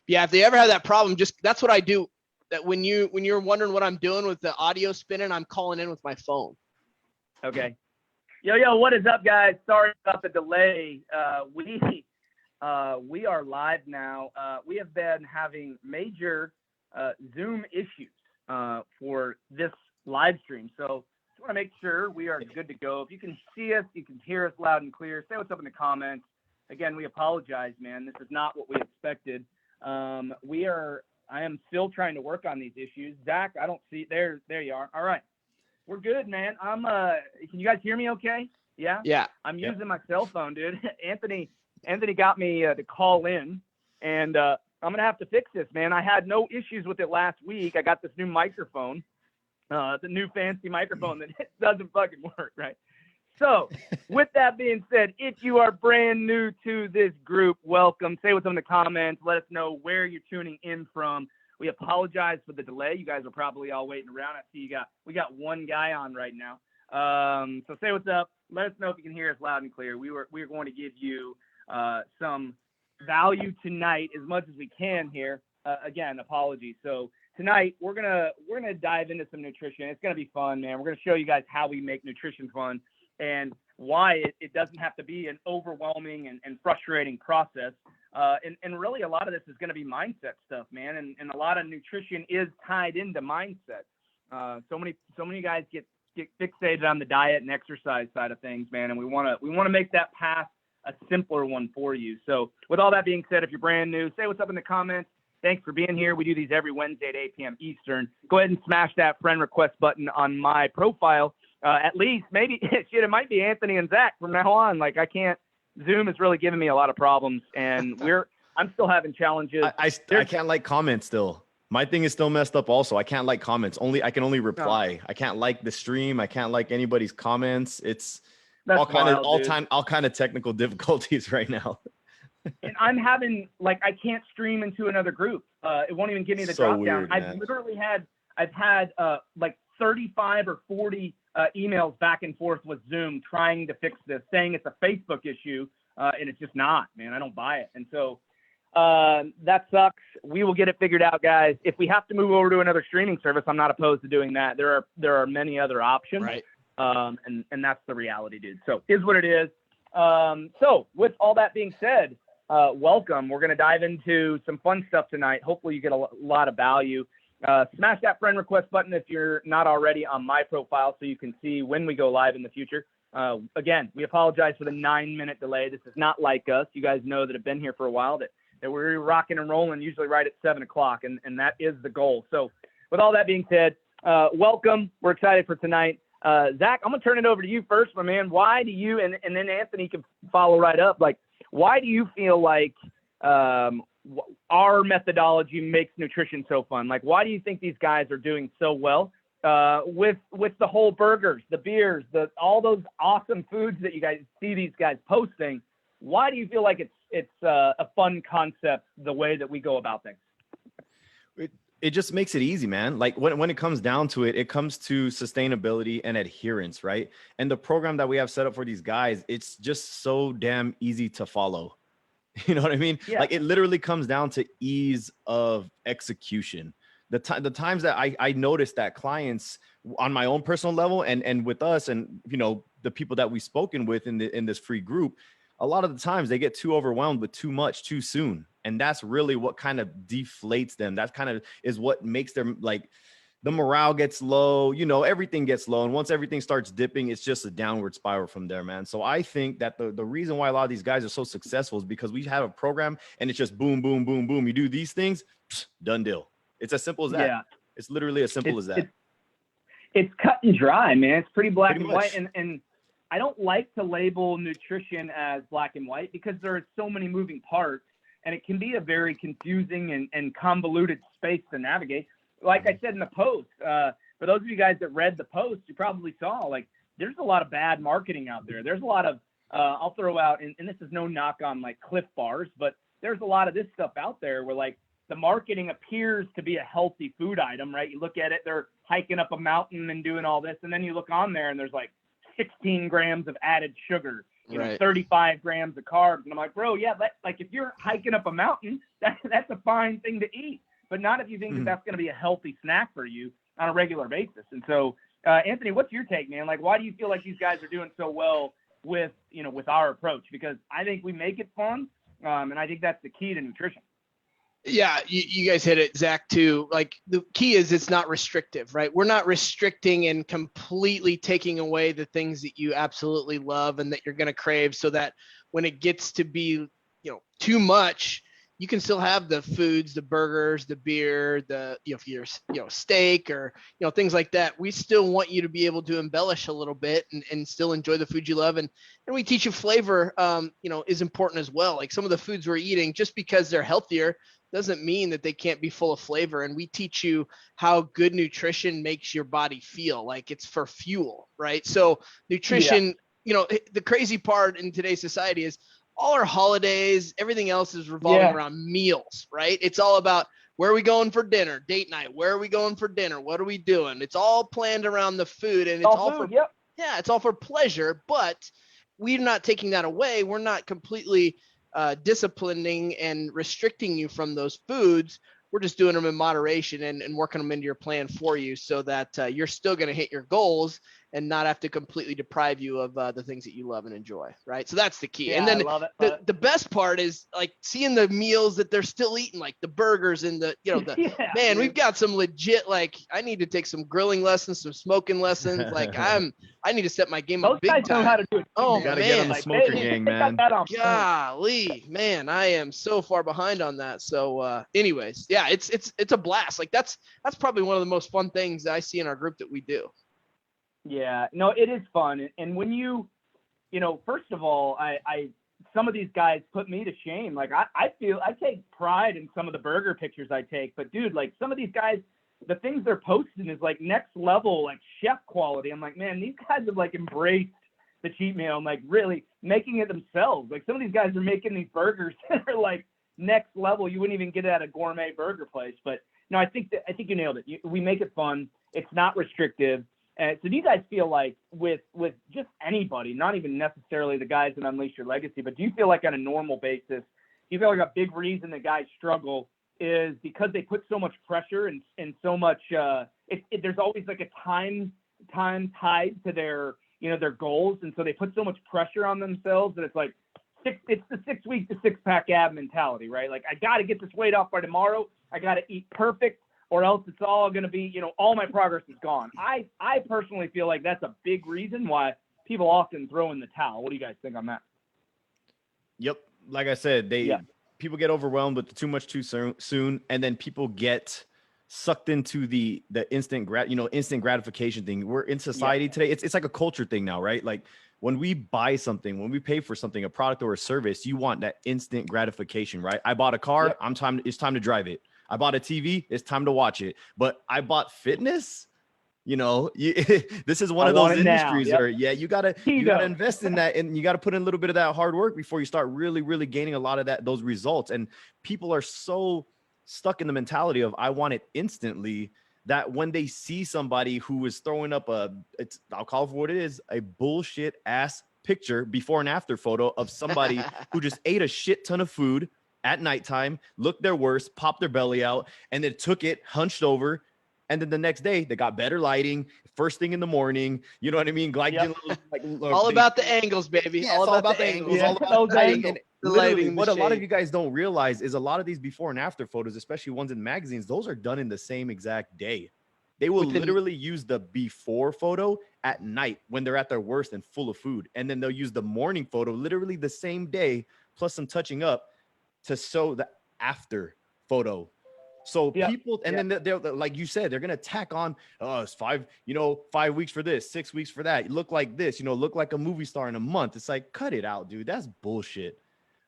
Yeah, if they ever have that problem, just that's what I do. That when you're wondering what I'm doing with the audio spinning, I'm calling in with my phone. Okay. Yo, what is up, guys? Sorry about the delay. We are live now. We have been having major Zoom issues for this live stream. So just want to make sure we are good to go. If you can see us, you can hear us loud and clear. Say what's up in the comments. Again, we apologize, man. This is not what we expected. I am still trying to work on these issues. Zach, I don't see there you are. All right. We're good, man. Can you guys hear me okay? Yeah? Yeah. I'm using my cell phone, dude. Anthony got me to call in, and I'm going to have to fix this, man. I had no issues with it last week. I got this new microphone, the new fancy microphone that doesn't fucking work, right? So with that being said, if you are brand new to this group, welcome. Say what's up in the comments. Let us know where you're tuning in from. We apologize for the delay. You guys are probably all waiting around. I see we got one guy on right now. So say what's up. Let us know if you can hear us loud and clear. We're going to give you some value tonight as much as we can here. Again, apologies. So tonight we're gonna dive into some nutrition. It's gonna be fun, man. We're gonna show you guys how we make nutrition fun and why it doesn't have to be an overwhelming and frustrating process. And really a lot of this is going to be mindset stuff, man. And a lot of nutrition is tied into mindset. So many guys get fixated on the diet and exercise side of things, man. And we want to make that path a simpler one for you. So with all that being said, if you're brand new, say what's up in the comments. Thanks for being here. We do these every Wednesday at 8 p.m. Eastern. Go ahead and smash that friend request button on my profile. At least maybe it might be Anthony and Zach from now on. Like Zoom is really giving me a lot of problems, and I'm still having challenges. I can't like comments still. My thing is still messed up also. I can't like comments. I can only reply. I can't like the stream. I can't like anybody's comments. It's all kind of technical difficulties right now. And I'm having I can't stream into another group. It won't even give me the drop down. I've had 35 or 40 emails back and forth with Zoom trying to fix this, saying it's a Facebook issue, and it's just not, man. I don't buy it. And so that sucks. We will get it figured out, guys. If we have to move over to another streaming service, I'm not opposed to doing that. There are many other options, right? And that's the reality, dude. So is what it is. So with all that being said, welcome. We're going to dive into some fun stuff tonight. Hopefully you get a lot of value. Smash that friend request button if you're not already on my profile so you can see when we go live in the future. Again, we apologize for the 9-minute delay. This is not like us. You guys know that have been here for a while that we're rocking and rolling usually right at 7 o'clock, and that is the goal. So with all that being said, welcome. We're excited for tonight. Zach, I'm going to turn it over to you first, my man. Why do you, and then Anthony can follow right up, why do you feel like our methodology makes nutrition so fun? Why do you think these guys are doing so well with the whole burgers, the beers, all those awesome foods that you guys see these guys posting? Why do you feel like it's a fun concept the way that we go about things? It just makes it easy, man. When it comes down to it, it comes to sustainability and adherence, right? And the program that we have set up for these guys, it's just so damn easy to follow. You know what I mean? Yeah. It literally comes down to ease of execution. The times that I noticed that clients on my own personal level and with us and, the people that we've spoken with in this free group, a lot of the times they get too overwhelmed with too much too soon. And that's really what kind of deflates them. That kind of is what makes them the morale gets low, everything gets low. And once everything starts dipping, it's just a downward spiral from there, man. So I think that the reason why a lot of these guys are so successful is because we have a program and it's just boom, boom, boom, boom. You do these things, done deal. It's as simple as that. Yeah. It's literally as simple as that. It's cut and dry, man. It's pretty black and white. And I don't like to label nutrition as black and white because there are so many moving parts and it can be a very confusing and convoluted space to navigate. Like I said in the post, for those of you guys that read the post, you probably saw there's a lot of bad marketing out there. There's a lot of, I'll throw out, and this is no knock on Cliff Bars, but there's a lot of this stuff out there where the marketing appears to be a healthy food item, right? You look at it, they're hiking up a mountain and doing all this. And then you look on there and there's 16 grams of added sugar Right. 35 grams of carbs. And I'm like, bro, yeah, like if you're hiking up a mountain, that's a fine thing to eat, but not if you think that that's going to be a healthy snack for you on a regular basis. And so, Anthony, what's your take, man? Like, why do you feel like these guys are doing so well with our approach? Because I think we make it fun. And I think that's the key to nutrition. Yeah, you guys hit it, Zach, too. Like the key is it's not restrictive, right? We're not restricting and completely taking away the things that you absolutely love and that you're going to crave, so that when it gets to be, too much, you can still have the foods, the burgers, the beer, if you're, steak or, things like that. We still want you to be able to embellish a little bit and still enjoy the food you love. And we teach you flavor, is important as well. Like some of the foods we're eating, just because they're healthier doesn't mean that they can't be full of flavor. And we teach you how good nutrition makes your body feel, like it's for fuel, right? So nutrition, the crazy part in today's society is all our holidays, everything else is revolving around meals, right? It's all about where are we going for dinner, date night, where are we going for dinner, what are we doing? It's all planned around the food, and it's it's all for pleasure, but we're not taking that away. We're not completely disciplining and restricting you from those foods. We're just doing them in moderation and working them into your plan for you, so that you're still going to hit your goals and not have to completely deprive you of the things that you love and enjoy, right? So that's the key. Yeah, and then I love it. The best part is like seeing the meals that they're still eating, like the burgers and man, we've got some legit, like I need to take some grilling lessons, some smoking lessons. Like I need to set my game up big time. Those guys know how to do it. Oh, you gotta man. get on the smoker gang, man. Golly, man, I am so far behind on that. So anyways, yeah, it's a blast. Like that's probably one of the most fun things that I see in our group that we do. Yeah, no, it is fun. And when first of all, some of these guys put me to shame. Like I feel I take pride in some of the burger pictures I take, but dude, like some of these guys, the things they're posting is like next level, like chef quality. I'm like, man, these guys have like embraced the cheat meal and like really making it themselves. Like some of these guys are making these burgers that are like next level. You wouldn't even get it at a gourmet burger place. But no, I think you nailed it. We make it fun. It's not restrictive. So do you guys feel like with just anybody, not even necessarily the guys that Unleash Your Legacy, but do you feel like on a normal basis, do you feel like a big reason that guys struggle is because they put so much pressure and so much, there's always like a time tied to their goals. And so they put so much pressure on themselves that it's like it's the 6 week to 6-pack ab mentality, right? Like I got to get this weight off by tomorrow. I got to eat perfect, or else it's all going to be, all my progress is gone. I personally feel like that's a big reason why people often throw in the towel. What do you guys think on that? Yep. Like I said, people get overwhelmed with too much too soon. And then people get sucked into the instant gratification thing. We're in society today. It's like a culture thing now, right? Like when we buy something, when we pay for something, a product or a service, you want that instant gratification, right? I bought a car. It's time to drive it. I bought a TV. It's time to watch it. But I bought fitness. This is one of those industries where, you gotta invest in that, and you gotta put in a little bit of that hard work before you start really, really gaining a lot of those results. And people are so stuck in the mentality of I want it instantly that when they see somebody who is throwing up I'll call it for what it is, a bullshit ass picture, before and after photo of somebody who just ate a shit ton of food at nighttime, looked their worst, popped their belly out, and then took it, hunched over, and then the next day they got better lighting, first thing in the morning. You know what I mean? All about the angles, baby. Yeah, all about the angles. Yeah. All about the lighting. And literally, lighting, what a lot of shade. you guys don't realize is a lot of these before and after photos, especially ones in magazines, those are done in the same exact day. They will literally use the before photo at night when they're at their worst and full of food. And then they'll use the morning photo literally the same day, plus some touching up, to show the after photo. So people, and then they're like you said, they're going to tack on, it's 5 weeks for this, 6 weeks for that. You look like this, look like a movie star in a month. It's like, cut it out, dude. That's bullshit.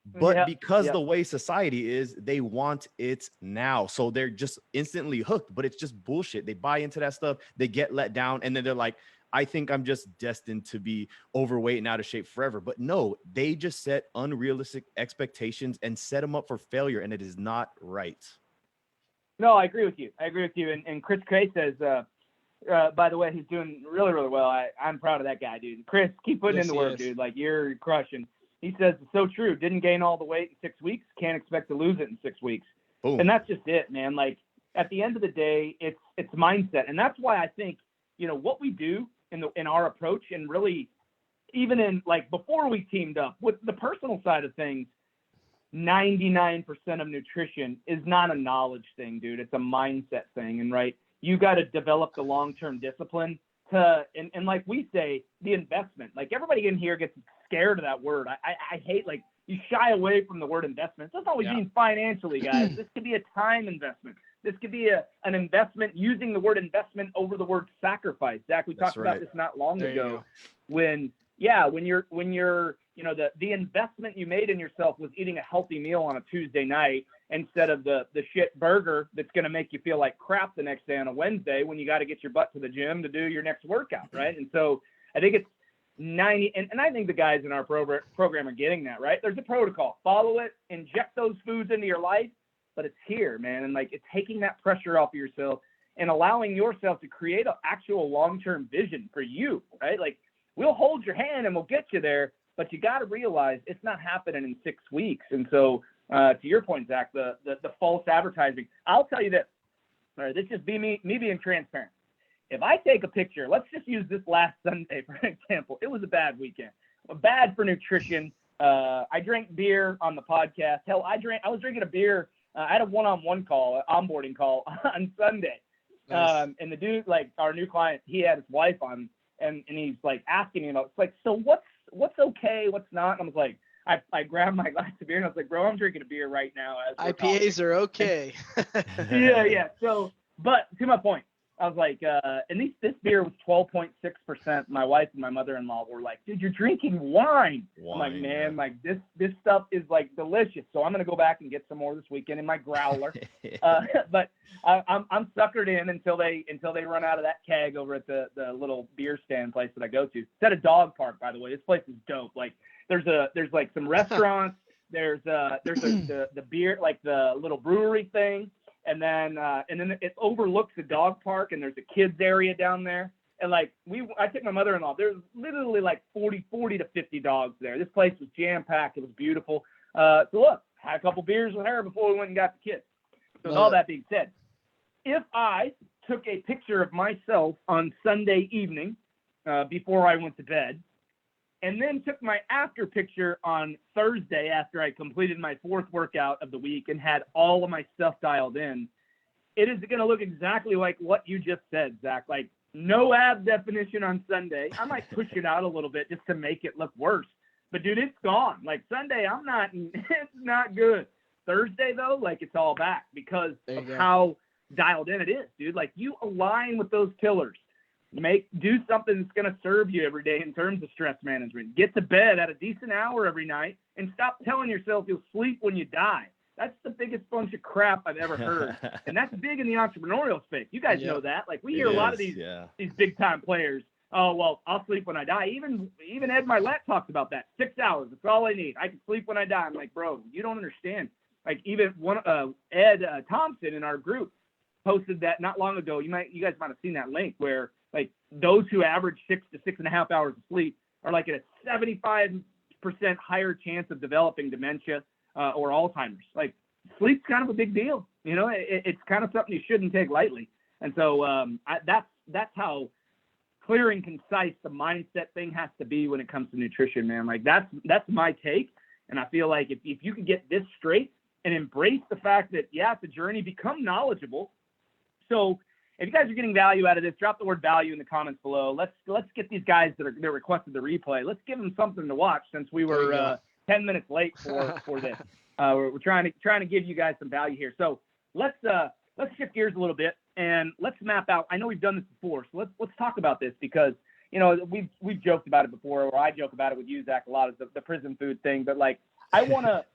But because the way society is, they want it now. So they're just instantly hooked, but it's just bullshit. They buy into that stuff. They get let down. And then they're like, I think I'm just destined to be overweight and out of shape forever. But no, they just set unrealistic expectations and set them up for failure. And it is not right. No, I agree with you. And Chris Kay says, by the way, he's doing really, really well. I'm proud of that guy, dude. Chris, keep putting in the work, dude. Like, you're crushing. He says it's so true. Didn't gain all the weight in 6 weeks. Can't expect to lose it in 6 weeks. Boom. And that's just it, man. Like, at the end of the day, it's mindset. And that's why I think, what we do in our approach, and really even in, like, before we teamed up with the personal side of things, 99% of nutrition is not a knowledge thing, dude. It's a mindset thing. And right, you got to develop the long-term discipline and like we say, the investment. Like, everybody in here gets scared of that word. I hate, like, you shy away from the word investment. It doesn't always mean financially, guys. This could be a time investment. This could be an investment, using the word investment over the word sacrifice. Zach, we talked about this not long ago. When you're the investment you made in yourself was eating a healthy meal on a Tuesday night instead of the shit burger that's going to make you feel like crap the next day on a Wednesday when you got to get your butt to the gym to do your next workout, right? And so I think it's 90, and I think the guys in our program are getting that, right? There's a protocol. Follow it, inject those foods into your life, but it's here, man. And, like, it's taking that pressure off of yourself and allowing yourself to create an actual long-term vision for you, right? Like, we'll hold your hand and we'll get you there, but you got to realize it's not happening in 6 weeks. And so, to your point, Zach, the false advertising, I'll tell you this. All right, this is me being transparent. If I take a picture, let's just use this last Sunday for an example. It was a bad weekend, bad for nutrition. I drank beer on the podcast. Hell, I was drinking a beer. I had a one-on-one call, onboarding call on Sunday. Nice. And the dude, like, our new client, he had his wife on, and he's like asking me about, it's like, so what's okay, what's not? And I was like, I grabbed my glass of beer and I was like, bro, I'm drinking a beer right now. IPAs are okay. Yeah. So, but to my point, I was like, and this beer was 12.6%. My wife and my mother-in-law were like, dude, you're drinking wine. I'm like, man, like this stuff is, like, delicious. So I'm going to go back and get some more this weekend in my growler. But I'm suckered in until they run out of that keg over at the little beer stand place that I go to. It's at a dog park, by the way. This place is dope. Like, there's like some restaurants. There's the beer, like the little brewery thing. And then it overlooks the dog park, and there's a kids area down there. And, like, I took my mother-in-law. There's literally like 40 to 50 dogs there. This place was jam-packed. It was beautiful. So look, had a couple beers with her before we went and got the kids. So with all that being said, if I took a picture of myself on Sunday evening before I went to bed, and then took my after picture on Thursday after I completed my 4th workout of the week and had all of my stuff dialed in, it is going to look exactly like what you just said, Zach. Like, no ab definition on Sunday. I might push it out a little bit just to make it look worse. But, dude, it's gone. Like, Sunday, it's not good. Thursday, though, like, it's all back because of how dialed in it is, dude. Like, you align with those pillars. Do something that's going to serve you every day in terms of stress management. Get to bed at a decent hour every night and stop telling yourself you'll sleep when you die. That's the biggest bunch of crap I've ever heard. And that's big in the entrepreneurial space. You guys know that. Like, we hear a lot of these big time players. Oh, well, I'll sleep when I die. Even Ed Milet talks about that. 6 hours. That's all I need. I can sleep when I die. I'm like, bro, you don't understand. Like, even Ed Thompson in our group posted that not long ago. You guys might have seen that link where, like, those who average 6 to 6.5 hours of sleep are, like, at a 75% higher chance of developing dementia or Alzheimer's. Like, sleep's kind of a big deal. You know, it's kind of something you shouldn't take lightly. And so that's how clear and concise the mindset thing has to be when it comes to nutrition, man. Like, that's my take. And I feel like if you can get this straight and embrace the fact that, it's a journey, become knowledgeable. So if you guys are getting value out of this, drop the word value in the comments below. Let's get these guys that requested the replay. Let's give them something to watch since we were 10 minutes late for this. We're trying to give you guys some value here. So let's shift gears a little bit and let's map out. I know we've done this before, so let's talk about this because, you know, we've joked about it before, or I joke about it with you, Zach, a lot of the prison food thing. But, like, I wanna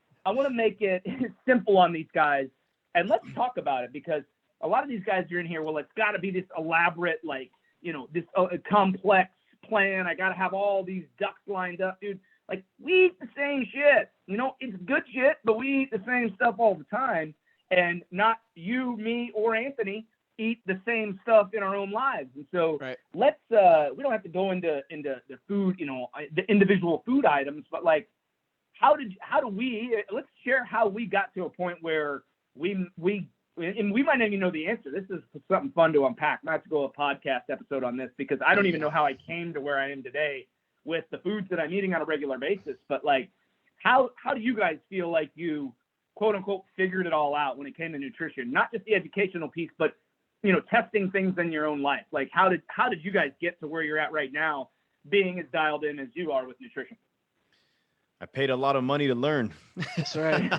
make it simple on these guys, and let's talk about it because a lot of these guys are in here, well, it's got to be this elaborate, like, you know, this complex plan. I got to have all these ducks lined up, dude. Like, we eat the same shit. You know, it's good shit, but we eat the same stuff all the time. And not you, me, or Anthony eat the same stuff in our own lives. And so Right. let's we don't have to go into the food, the individual food items, but like how do we let's share how we got to a point where we and we might not even know the answer. This is something fun to unpack. Not to go a podcast episode on this because I don't even know how I came to where I am today with the foods that I'm eating on a regular basis. But like, how do you guys feel like you quote unquote figured it all out when it came to nutrition? Not just the educational piece, but testing things in your own life. Like how did you guys get to where you're at right now, being as dialed in as you are with nutrition? I paid a lot of money to learn. That's right.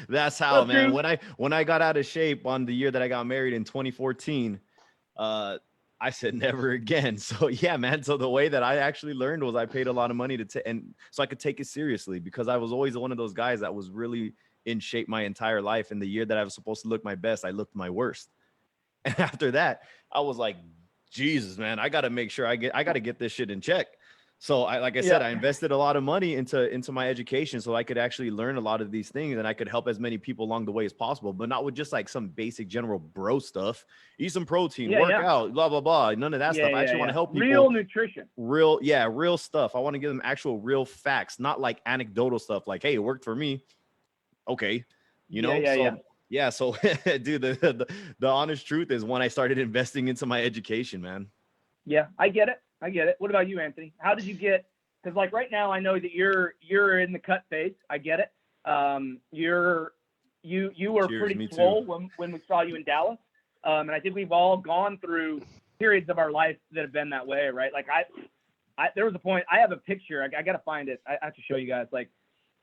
That's how, That's man. true. When I got out of shape on the year that I got married in 2014, I said never again. So yeah, man. So the way that I actually learned was I paid a lot of money and so I could take it seriously, because I was always one of those guys that was really in shape my entire life. And the year that I was supposed to look my best, I looked my worst. And after that, I was like, Jesus, man, I got to make sure I got to get this shit in check. So like I said, I invested a lot of money into my education so I could actually learn a lot of these things and I could help as many people along the way as possible, but not with just like some basic general bro stuff. Eat some protein, work out, blah, blah, blah. None of that stuff. I actually want to help people. Real nutrition. Real stuff. I want to give them actual real facts, not like anecdotal stuff like, hey, it worked for me. Okay. So dude, the honest truth is when I started investing into my education, man. Yeah, I get it. What about you, Anthony? How did you get? Because like right now, I know that you're in the cut phase. I get it. You were pretty swole when we saw you in Dallas, and I think we've all gone through periods of our life that have been that way, right? Like there was a point. I have a picture. I got to find it. I have to show you guys. Like,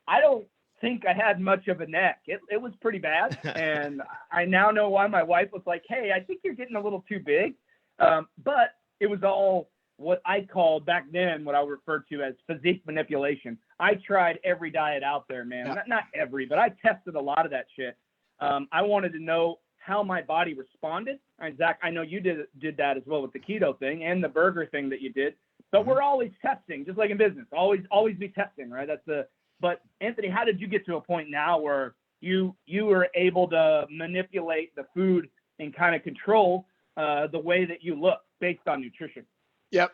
I don't think I had much of a neck. It was pretty bad, and I now know why my wife was like, "Hey, I think you're getting a little too big," but it was all what I called back then, what I would refer to as physique manipulation. I tried every diet out there, man. Yeah. Not every, but I tested a lot of that shit. I wanted to know how my body responded. And Zach, I know you did that as well with the keto thing and the burger thing that you did. But we're always testing, just like in business. Always be testing, right? But Anthony, how did you get to a point now where you were able to manipulate the food and kind of control the way that you look based on nutrition? Yep.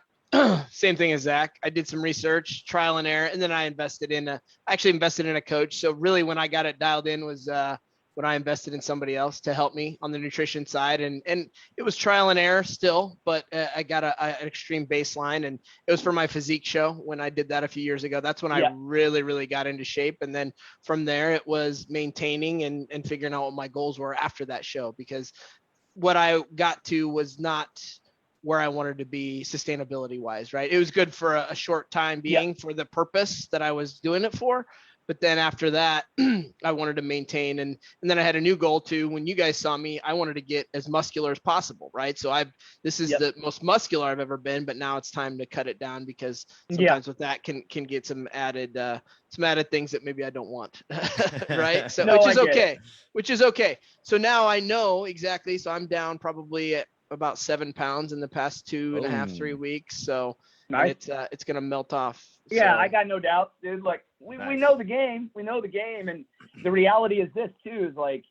Same thing as Zach. I did some research, trial and error, and then I invested in a coach. So really when I got it dialed in was when I invested in somebody else to help me on the nutrition side. And it was trial and error still, but I got an extreme baseline, and it was for my physique show when I did that a few years ago. That's when I really, really got into shape. And then from there it was maintaining and figuring out what my goals were after that show, because what I got to was not where I wanted to be sustainability wise, right? It was good for a short time being for the purpose that I was doing it for. But then after that, I wanted to maintain. And then I had a new goal too. When you guys saw me, I wanted to get as muscular as possible, right? So this is the most muscular I've ever been, but now it's time to cut it down, because sometimes with that can get some added things that maybe I don't want, right? So which is okay. So now I know exactly. So I'm down probably at about 7 pounds in the past 2.5, 3 weeks. So nice. It's going to melt off. Yeah, so. I got no doubt, dude. Like we know the game. We know the game. And the reality is this too, is like,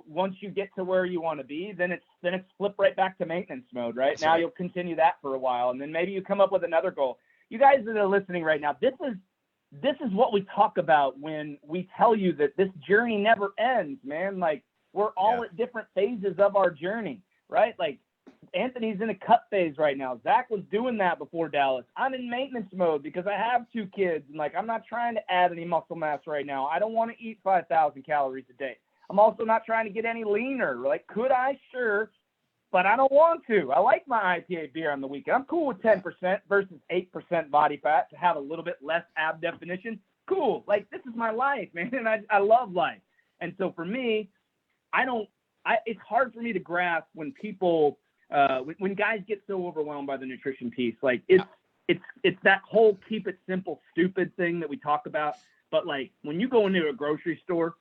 once you get to where you want to be, then it's flip right back to maintenance mode, right? That's now right. You'll continue that for a while. And then maybe you come up with another goal. You guys that are listening right now, this is what we talk about when we tell you that this journey never ends, man. Like we're all at different phases of our journey. Right? Like Anthony's in a cut phase right now. Zach was doing that before Dallas. I'm in maintenance mode because I have 2 kids, and like I'm not trying to add any muscle mass right now. I don't want to eat 5,000 calories a day. I'm also not trying to get any leaner. Like, could I? Sure, but I don't want to. I like my IPA beer on the weekend. I'm cool with 10% versus 8% body fat to have a little bit less ab definition. Cool. Like, this is my life, man, and I love life. And so for me, it's hard for me to grasp when people, when guys get so overwhelmed by the nutrition piece. Like it's that whole keep it simple, stupid thing that we talk about. But like when you go into a grocery store,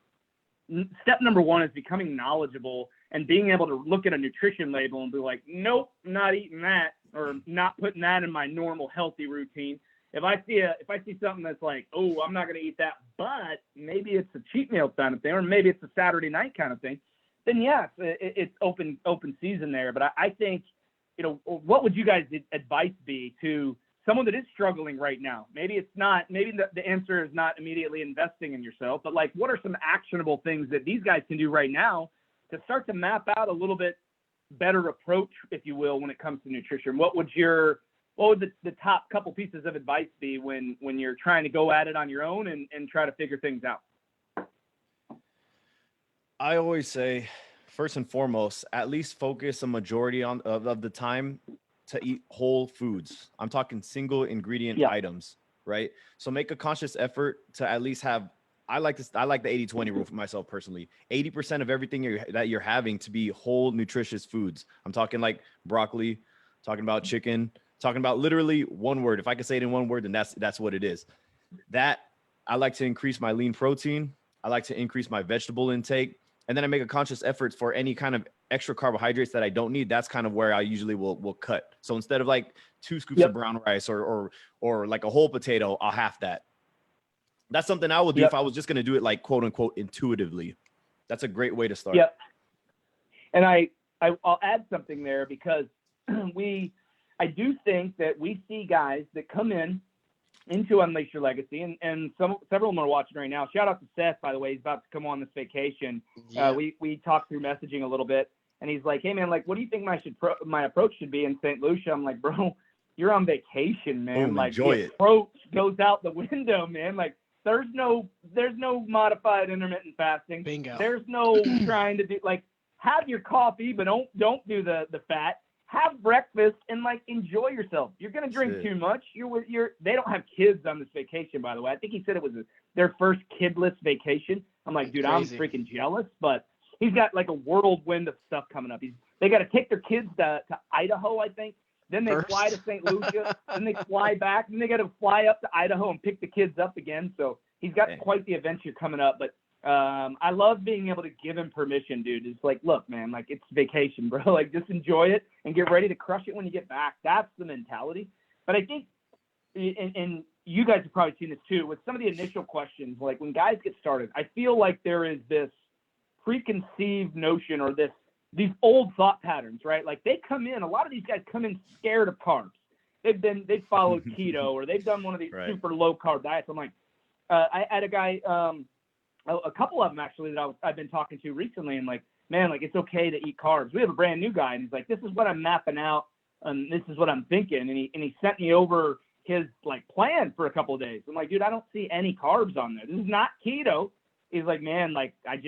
step number 1 is becoming knowledgeable and being able to look at a nutrition label and be like, nope, not eating that, or not putting that in my normal healthy routine. If I see something that's like, oh, I'm not going to eat that, but maybe it's a cheat meal kind of thing, or maybe it's a Saturday night kind of thing, then yes, it's open season there. But I think, what would you guys' advice be to someone that is struggling right now? Maybe the answer is not immediately investing in yourself, but like, what are some actionable things that these guys can do right now to start to map out a little bit better approach, if you will, when it comes to nutrition? What would the top couple pieces of advice be when you're trying to go at it on your own and try to figure things out? I always say, first and foremost, at least focus a majority of the time to eat whole foods. I'm talking single ingredient items, right? So make a conscious effort to at least have, I like the 80-20 rule for myself personally. 80% of everything that you're having to be whole, nutritious foods. I'm talking like broccoli, talking about chicken, talking about literally one word. If I could say it in one word, then that's what it is. That I like to increase my lean protein. I like to increase my vegetable intake. And then I make a conscious effort for any kind of extra carbohydrates that I don't need. That's kind of where I usually will cut. So instead of like 2 scoops of brown rice or like a whole potato, I'll half that. That's something I would do if I was just going to do it like quote unquote intuitively. That's a great way to start. Yep. And I'll add something there, because I do think that we see guys that come into Unleash Your Legacy, and several of them are watching right now. Shout out to Seth, by the way. He's about to come on this vacation. Yeah. We talked through messaging a little bit, and he's like, hey man, like, what do you think my approach should be in St. Lucia? I'm like, bro, you're on vacation, man. Like, enjoy the it. approach goes out the window, man. Like, there's no modified intermittent fasting. Bingo. There's no trying to do, like, have your coffee, but don't do the fat. Have breakfast and like enjoy yourself. You're gonna drink too much. They don't have kids on this vacation, by the way. I think he said it was their first kidless vacation. I'm like, dude, Crazy. I'm freaking jealous. But he's got like a whirlwind of stuff coming up. They got to take their kids to Idaho, I think. Then they fly to St. Lucia. Then they fly back. Then they got to fly up to Idaho and pick the kids up again. So he's got quite the adventure coming up. But I love being able to give him permission, dude. It's like, look, man, like, it's vacation, bro. Like, just enjoy it and get ready to crush it when you get back. That's the mentality. But I think, and you guys have probably seen this too, with some of the initial questions, like when guys get started, I feel like there is this preconceived notion or these old thought patterns, right? Like, they come in, a lot of these guys come in scared of carbs. They've followed keto, or they've done one of these super low carb diets. I'm like, I had a guy, a couple of them actually that I've been talking to recently, and like, man, like, it's okay to eat carbs. We have a brand new guy, and he's like, this is what I'm mapping out, and this is what I'm thinking. And he sent me over his like plan for a couple of days. I'm like, dude, I don't see any carbs on there. This is not keto. He's like, man, like, I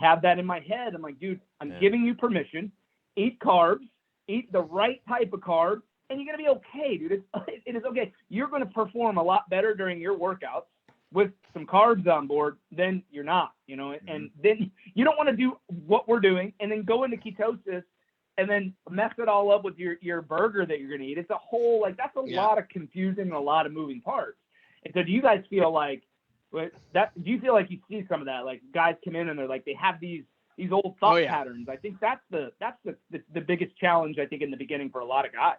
have that in my head. I'm like, dude, I'm giving you permission. Eat carbs, eat the right type of carb, and you're gonna be okay, dude. It is okay. You're gonna perform a lot better during your workouts with some carbs on board than you're not, and then you don't want to do what we're doing and then go into ketosis and then mess it all up with your burger that you're going to eat. It's a whole, like, that's a lot of confusion and a lot of moving parts. And so do you guys feel like do you feel like you see some of that? Like, guys come in and they're like, they have these old thought patterns. I think that's the biggest challenge, I think, in the beginning for a lot of guys.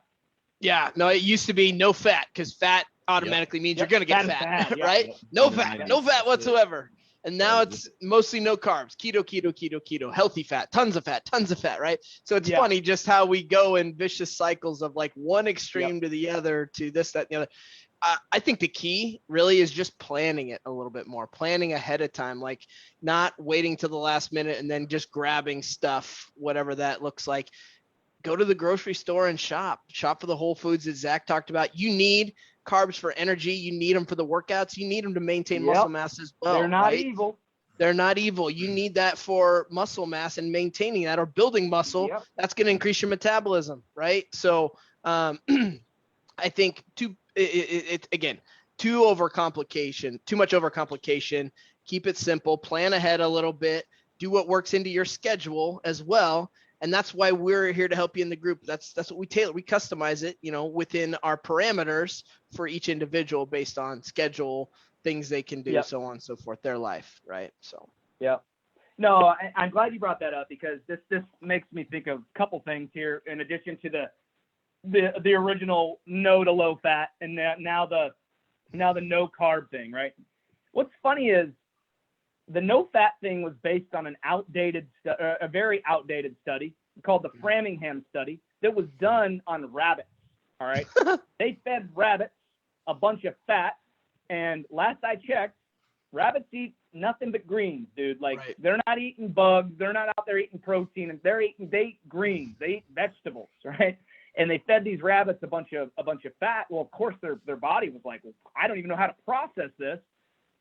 Yeah, no, it used to be no fat, because fat automatically means you're going to get fat, right? No fat whatsoever. And now it's mostly no carbs, keto, healthy fat, tons of fat, right? So it's funny just how we go in vicious cycles of like one extreme to the other, to this, that, and the other. I think the key really is just planning it a little bit more, planning ahead of time, like not waiting till the last minute and then just grabbing stuff, whatever that looks like. Go to the grocery store and shop for the whole foods that Zach talked about. You need carbs for energy. You need them for the workouts. You need them to maintain muscle mass as well. They're not evil. They're not evil. You need that for muscle mass and maintaining that, or building muscle. That's going to increase your metabolism, right? So I think too much overcomplication. Keep it simple. Plan ahead a little bit. Do what works into your schedule as well. And that's why we're here to help you in the group. That's what we tailor. We customize it, within our parameters for each individual based on schedule, things they can do, so on and so forth, their life, right? So. Yeah. No, I'm glad you brought that up, because this makes me think of a couple things here, in addition to the original no to low fat, and now the no carb thing, right? What's funny is the no fat thing was based on a very outdated study called the Framingham study that was done on rabbits. All right. They fed rabbits a bunch of fat. And last I checked, rabbits eat nothing but greens, dude. Like they're not eating bugs. They're not out there eating protein. And they eat greens. They eat vegetables, right? And they fed these rabbits a bunch of fat. Well, of course, their body was like, well, I don't even know how to process this.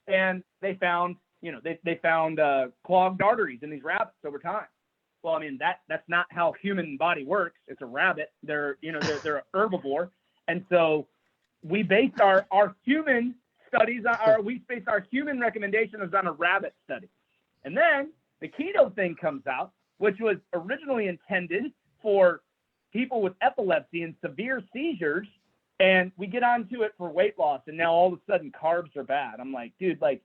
And they found, they found clogged arteries in these rabbits over time. Well, I mean, that's not how human body works. It's a rabbit. They're an herbivore. And so we based our human studies we based our human recommendations on a rabbit study. And then the keto thing comes out, which was originally intended for people with epilepsy and severe seizures. And we get onto it for weight loss. And now all of a sudden carbs are bad. I'm like, dude, like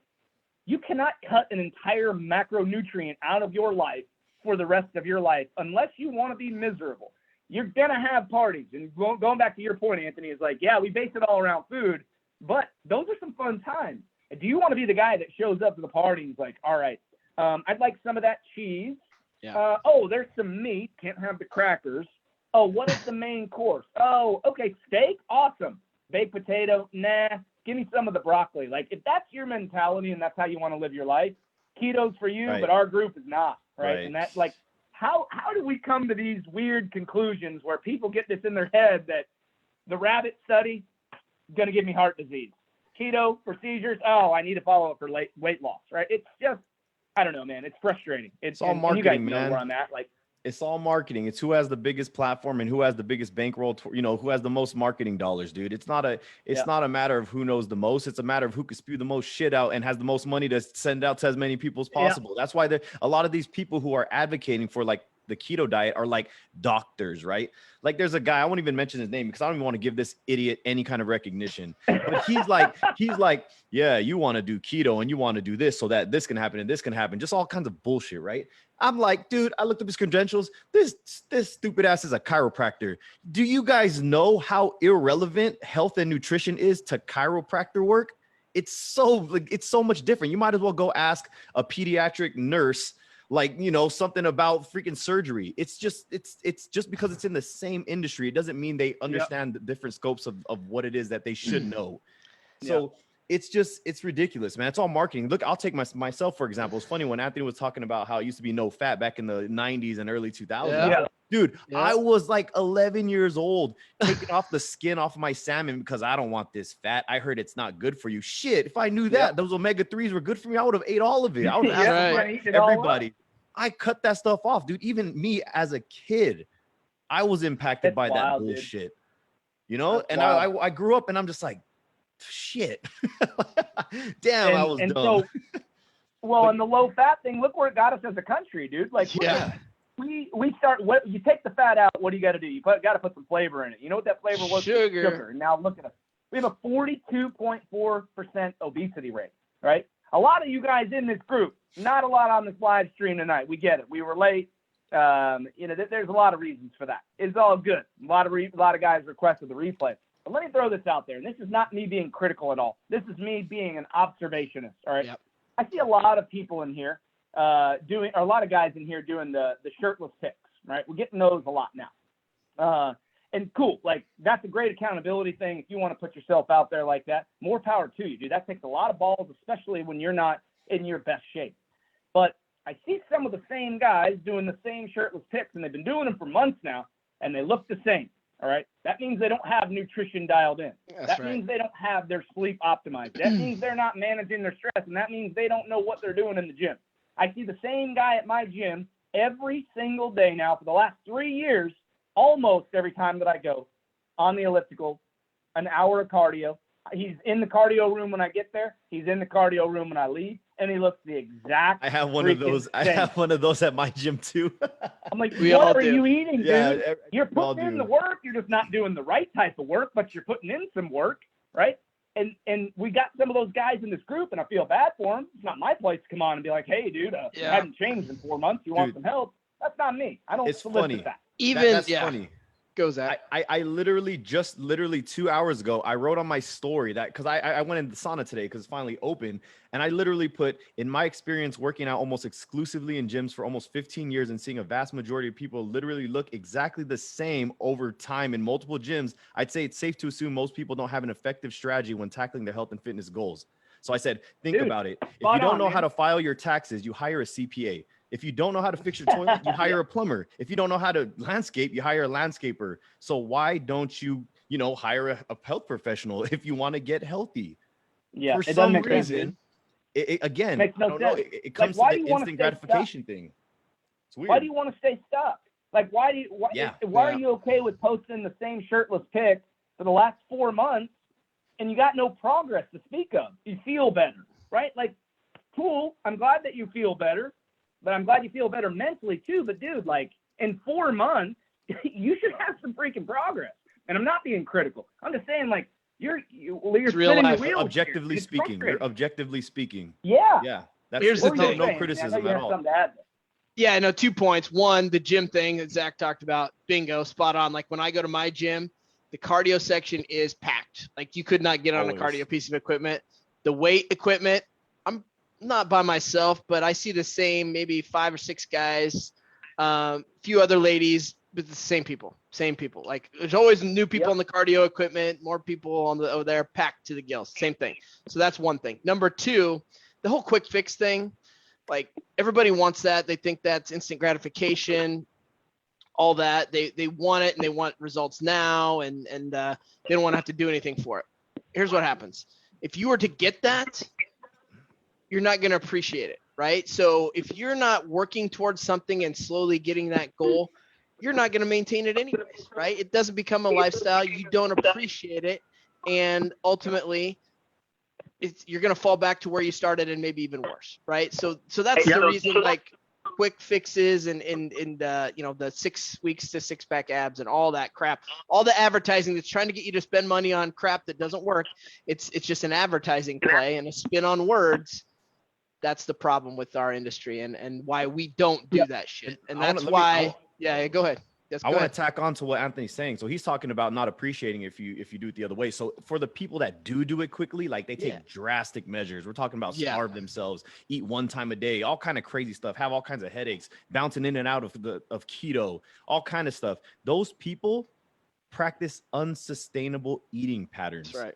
you cannot cut an entire macronutrient out of your life for the rest of your life unless you want to be miserable. You're going to have parties. And going back to your point, Anthony, is like, yeah, we base it all around food, but those are some fun times. Do you want to be the guy that shows up to the party and is like, all right, I'd like some of that cheese. Yeah. Oh, there's some meat. Can't have the crackers. Oh, what is the main course? Oh, okay, steak? Awesome. Baked potato? Nah. Give me some of the broccoli. Like, if that's your mentality and that's how you want to live your life, keto's for you, but our group is not, right? And that's like, how do we come to these weird conclusions where people get this in their head that the rabbit study is going to give me heart disease? Keto for seizures? Oh, I need to follow up for weight loss, right? It's just, I don't know, man. It's frustrating. It's all marketing, you guys know where I'm at. Like, it's all marketing. It's who has the biggest platform and who has the biggest bankroll, who has the most marketing dollars, dude. It's not a matter of who knows the most. It's a matter of who can spew the most shit out and has the most money to send out to as many people as possible. That's why a lot of these people who are advocating for like the keto diet are like doctors, right? Like there's a guy, I won't even mention his name because I don't even want to give this idiot any kind of recognition. But he's like, yeah, you want to do keto and you want to do this so that this can happen and this can happen. Just all kinds of bullshit, right? I'm like, dude, I looked up his credentials. This stupid ass is a chiropractor. Do you guys know how irrelevant health and nutrition is to chiropractor work? It's so much different. You might as well go ask a pediatric nurse, like, something about freaking surgery. It's just because it's in the same industry. It doesn't mean they understand the different scopes of what it is that they should know. So it's ridiculous, man. It's all marketing. Look, I'll take myself, for example. It's funny when Anthony was talking about how it used to be no fat back in the 90s and early 2000s. Dude, I was like 11 years old, taking off the skin off of my salmon because I don't want this fat. I heard it's not good for you. Shit, if I knew that those omega-3s were good for me, I would have ate all of it. I would have asked everybody. I cut that stuff off, dude. Even me as a kid, I was impacted by that bullshit. And I grew up and I'm just like, shit. Damn, I was dumb. So, and the low fat thing, look where it got us as a country, dude. Like, we start, you take the fat out, what do you got to do? You got to put some flavor in it. You know what that flavor was? Sugar. And now look at us. We have a 42.4% obesity rate, right? A lot of you guys in this group, not a lot on this live stream tonight. We get it. We were late. There's a lot of reasons for that. It's all good. A lot of guys requested the replay. But let me throw this out there, and this is not me being critical at all. This is me being an observationist, all right? Yep. I see a lot of people in here a lot of guys in here doing the shirtless pics, right? We're getting those a lot now. And cool, like that's a great accountability thing. If you want to put yourself out there like that, more power to you, dude. That takes a lot of balls, especially when you're not in your best shape. But I see some of the same guys doing the same shirtless pics, and they've been doing them for months now, and they look the same. All right. That means they don't have nutrition dialed in. That means they don't have their sleep optimized. That means they're not managing their stress. And that means they don't know what they're doing in the gym. I see the same guy at my gym every single day now for the last 3 years, almost every time that I go on the elliptical, an hour of cardio. He's in the cardio room when I get there. He's in the cardio room when I leave. And he looks the exact. I have one of those. I have one of those at my gym too. I'm like, what are you eating, dude? You're putting in the work. You're just not doing the right type of work, but you're putting in some work, right? And we got some of those guys in this group, and I feel bad for them. It's not my place to come on and be like, hey, dude, you haven't changed in 4 months. You want some help? That's not me. I don't. It's funny. That. That's funny. Go, Zach. I literally 2 hours ago, I wrote on my story that because I went in the sauna today because it's finally open. And I literally put, in my experience working out almost exclusively in gyms for almost 15 years and seeing a vast majority of people literally look exactly the same over time in multiple gyms, I'd say it's safe to assume most people don't have an effective strategy when tackling their health and fitness goals. So I said, think about it. If you don't know how to file your taxes, you hire a CPA. If you don't know how to fix your toilet, you hire a plumber. If you don't know how to landscape, you hire a landscaper. So why don't you, hire a health professional if you want to get healthy? Yeah, for it some doesn't make reason, again, makes no I don't know. sense. It comes Like, to the instant gratification thing. It's weird. Why do you want to stay stuck? Like, why are you okay with posting the same shirtless pic for the last 4 months and you got no progress to speak of? You feel better, right? Like, cool. I'm glad that you feel better, but I'm glad you feel better mentally too. But dude, like, in 4 months, you should have some freaking progress. And I'm not being critical. I'm just saying, like, you're spinning the wheels. Objectively speaking, you're objectively speaking. Yeah. Yeah. That's Here's the thing. no criticism at all. Yeah, no, 2 points. One, the gym thing that Zach talked about, bingo, spot on. Like when I go to my gym, the cardio section is packed. Like you could not get on a cardio piece of equipment. The weight equipment, I'm not by myself, but I see the same, maybe 5 or 6 guys, few other ladies, but the same people. Like there's always new people on the cardio equipment, more people over there packed to the gills. Same thing. So that's one thing. Number 2, the whole quick fix thing. Like everybody wants that. They think that's instant gratification, all that. They want it and they want results now, and they don't want to have to do anything for it. Here's what happens. If you were to get that, you're not going to appreciate it, right? So if you're not working towards something and slowly getting that goal, you're not going to maintain it anyways, right? It doesn't become a lifestyle. You don't appreciate it. And ultimately, you're going to fall back to where you started and maybe even worse, right? So that's the reason, like quick fixes and the 6 weeks to 6-pack abs and all that crap, all the advertising that's trying to get you to spend money on crap that doesn't work. It's just an advertising play and a spin on words. That's the problem with our industry and why we don't do that shit. And that's why. Yeah, go ahead. Yes, I want to tack on to what Anthony's saying. So he's talking about not appreciating if you do it the other way. So for the people that do it quickly, like they take drastic measures. We're talking about starve themselves, eat 1 time a day, all kind of crazy stuff, have all kinds of headaches, bouncing in and out of keto, all kind of stuff. Those people practice unsustainable eating patterns. That's right.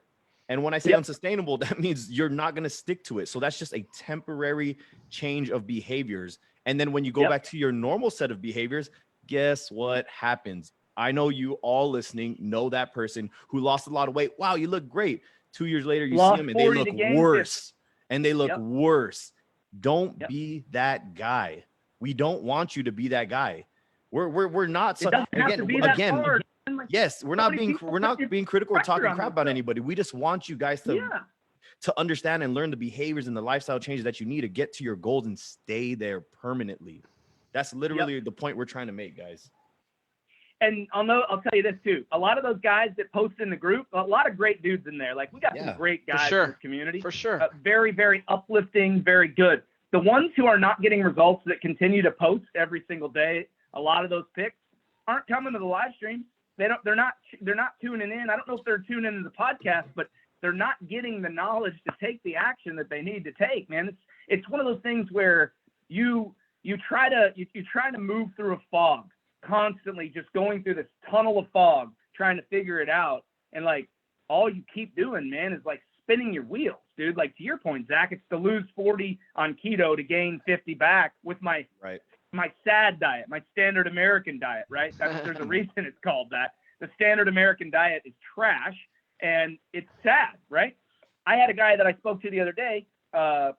And when I say unsustainable, that means you're not going to stick to it. So that's just a temporary change of behaviors. And then when you go back to your normal set of behaviors, guess what happens? I know you all listening know that person who lost a lot of weight. Wow, you look great. 2 years later, you see them and they look worse. And they look worse. Don't be that guy. We don't want you to be that guy. We're not. So, again. Yes, we're not being critical or talking crap about anybody. We just want you guys to understand and learn the behaviors and the lifestyle changes that you need to get to your goals and stay there permanently. That's literally the point we're trying to make, guys. And I'll tell you this too. A lot of those guys that post in the group, a lot of great dudes in there. Like we got some great guys in this community. For sure. Very, very uplifting, very good. The ones who are not getting results that continue to post every single day, a lot of those pics aren't coming to the live stream. They're not tuning in. I don't know if they're tuning into the podcast, but they're not getting the knowledge to take the action that they need to take, man. It's one of those things where you try to move through a fog constantly, just going through this tunnel of fog, trying to figure it out. And like, all you keep doing, man, is like spinning your wheels, dude. Like to your point, Zach, it's to lose 40 on keto to gain 50 back with my SAD diet, my standard American diet, right? There's a reason it's called that. The standard American diet is trash and it's sad, right? I had a guy that I spoke to the other day,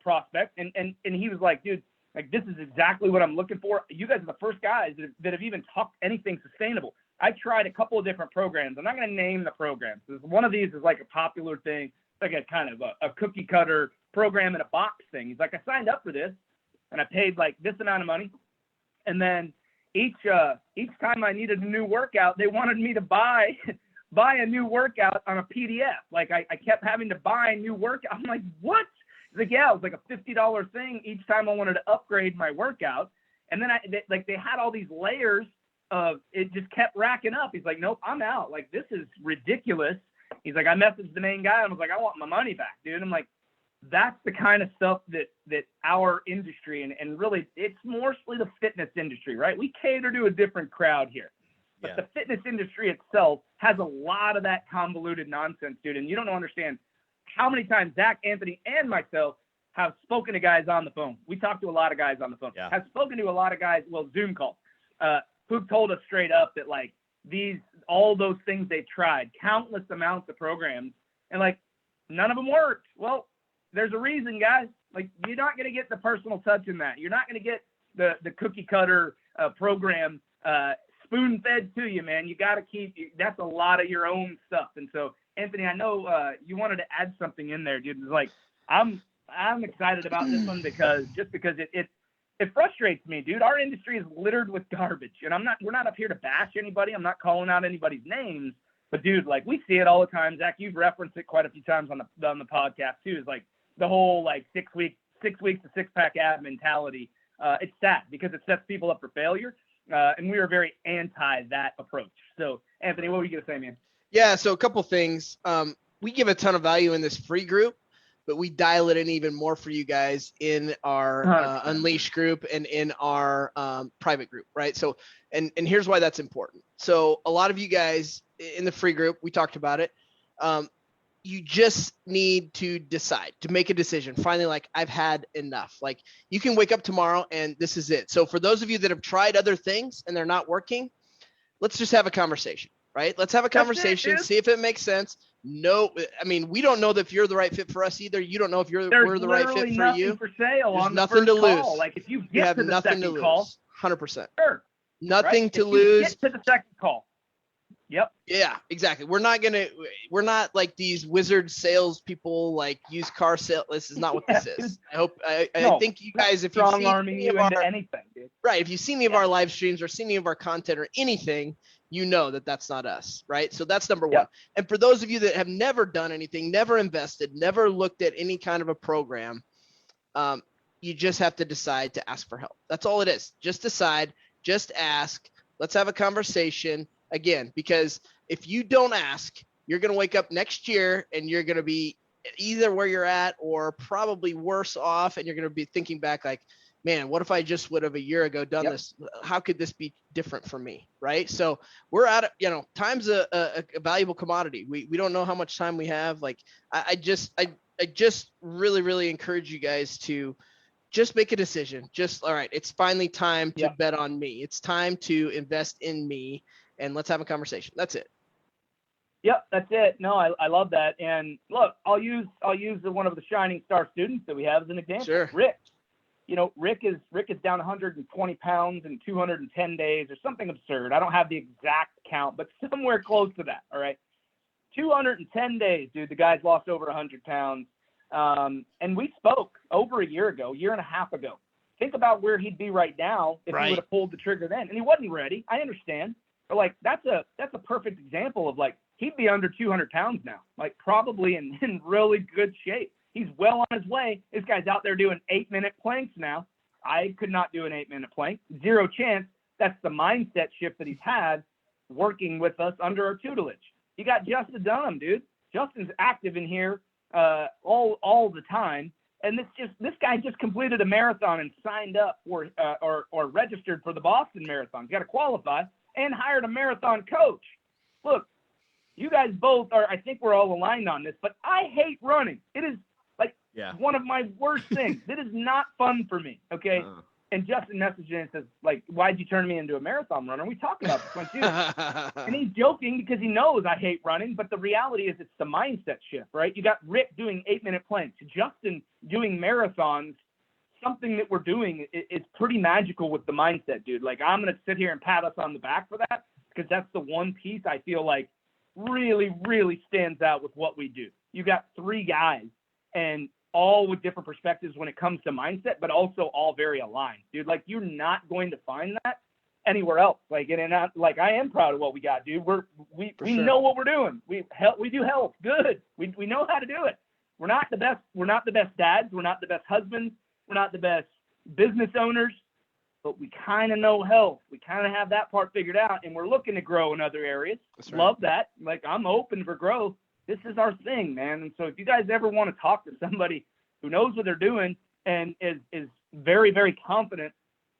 prospect, and he was like, dude, like this is exactly what I'm looking for. You guys are the first guys that have even talked anything sustainable. I tried a couple of different programs. I'm not going to name the programs. One of these is like a popular thing, like a kind of a cookie cutter program in a box thing. He's like, I signed up for this and I paid like this amount of money. And then each time I needed a new workout, they wanted me to buy a new workout on a PDF. Like I kept having to buy a new workout. I'm like, what? He's like, yeah, it was like a $50 thing each time I wanted to upgrade my workout. And then they had all these layers it just kept racking up. He's like, nope, I'm out. Like, this is ridiculous. He's like, I messaged the main guy and was like, I want my money back, dude. I'm like, that's the kind of stuff that our industry, and really it's mostly the fitness industry, right? We cater to a different crowd here. But the fitness industry itself has a lot of that convoluted nonsense, dude. And you don't understand how many times Zach, Anthony, and myself have spoken to guys on the phone. We talk to a lot of guys on the phone. Yeah. Have spoken to a lot of guys, Zoom calls, who've told us straight up that, like, all those things they've tried, countless amounts of programs, and, like, none of them worked. Well, there's a reason, guys. Like, you're not going to get the personal touch in that. You're not going to get the cookie cutter program spoon fed to you, man. You got to that's a lot of your own stuff. And so, Anthony, I know you wanted to add something in there, dude. It's like, I'm excited about this one because it frustrates me, dude. Our industry is littered with garbage, and we're not up here to bash anybody. I'm not calling out anybody's names, but dude, like, we see it all the time. Zach, you've referenced it quite a few times on the podcast too. Is like the whole, like, 6 weeks to six-pack ab mentality. It's sad because it sets people up for failure. And we are very anti that approach. So, Anthony, what were you going to say, man? Yeah, so a couple things. We give a ton of value in this free group, but we dial it in even more for you guys in our Unleash group and in our private group, right? So, and here's why that's important. So a lot of you guys in the free group, we talked about it. You just need to decide, to make a decision. Finally, like, I've had enough. Like, you can wake up tomorrow and this is it. So for those of you that have tried other things and they're not working, let's just have a conversation, right? Let's have a conversation, see if it makes sense. No, I mean, we don't know if you're the right fit for us either. You don't know if we're the right fit for you. For sale There's on nothing to lose. Like, if you You get have to the nothing to second call, lose. 100%. sure. Nothing Right? to If you lose. get to the second call. Yep. Yeah, exactly. We're not like these wizard salespeople, like used car sale. This is not what this is. I think you guys, if you've seen arming you into anything, dude. right, if you've seen any of our live streams or seen any of our content or anything, you know that that's not us, right? So that's number one. And for those of you that have never done anything, never invested, never looked at any kind of a program, you just have to decide to ask for help. That's all it is. Just decide, just ask. Let's have a conversation. Again, because if you don't ask, you're going to wake up next year and you're going to be either where you're at or probably worse off. And you're going to be thinking back like, man, what if I just would have a year ago done this? How could this be different for me? Right. So we're at, time's a valuable commodity. We don't know how much time we have. Like, I just really, really encourage you guys to just make a decision. All right, it's finally time to bet on me. It's time to invest in me. And let's have a conversation. That's it. Yep, that's it. No, I love that. And look, I'll use one of the shining star students that we have as an example. Sure. Rick. Rick is down 120 pounds in 210 days or something absurd. I don't have the exact count, but somewhere close to that. All right. 210 days, dude. The guy's lost over 100 pounds. And we spoke over a year and a half ago. Think about where he'd be right now if he would have pulled the trigger then. And he wasn't ready. I understand. But, like, that's a perfect example of, like, he'd be under 200 pounds now, like, probably in really good shape. He's well on his way. This guy's out there doing 8-minute planks now. I could not do an 8-minute plank. Zero chance. That's the mindset shift that he's had working with us under our tutelage. You got Justin Dunham, dude. Justin's active in here all the time. And this guy just completed a marathon and signed up for or registered for the Boston Marathon. He's got to qualify. And hired a marathon coach. Look, you guys both are, I think we're all aligned on this, but I hate running. It is like one of my worst things. It is not fun for me, okay? And Justin messaged in and says, like, why'd you turn me into a marathon runner? We talked about this one too. And he's joking because he knows I hate running, but the reality is it's the mindset shift, right? You got Rick doing 8-minute planks, Justin doing marathons. Something that we're doing is pretty magical with the mindset, dude. Like, I'm going to sit here and pat us on the back for that because that's the one piece I feel like really, really stands out with what we do. You got 3 guys and all with different perspectives when it comes to mindset, but also all very aligned, dude. Like, you're not going to find that anywhere else. Like, like, I am proud of what we got, dude. We know what we're doing. We do health. Good. We know how to do it. We're not the best. We're not the best dads. We're not the best husbands. We're not the best business owners, but we kind of know health. We kind of have that part figured out, and we're looking to grow in other areas. That's right. Love that. Like, I'm open for growth. This is our thing, man. And so if you guys ever want to talk to somebody who knows what they're doing and is very, very confident